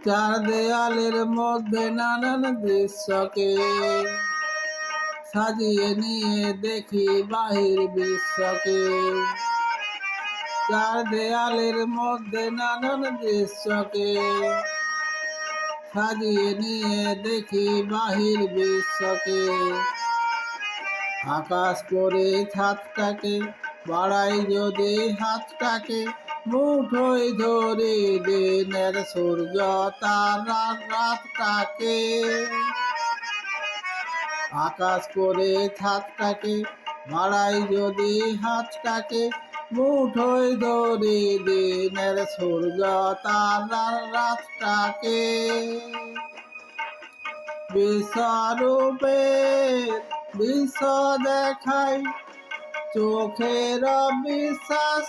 চার দেয়ালের মধ্যে নানান দৃশ্যকে সাজিয়ে নিয়ে দেখি বাহির বিশ্বকে। চার দেয়ালের মধ্যে নানান দৃশ্যকে সাজিয়ে নিয়ে দেখি বাহির বিশ্বকে। আকাশ করে ছাদটাকে বাড়াই যদি হাতটাকে, মুঠোয় ধরে দিনের সূর্য তারা রাতটাকে। আকাশ করে ছাদটাকে বাড়াই যদি হাতটাকে, মুঠোয় ধরে দিনের সূর্য তারা রাতটাকে। বিশ্বরূপে বিশ্ব দেখাই চোখের বিশ্বাস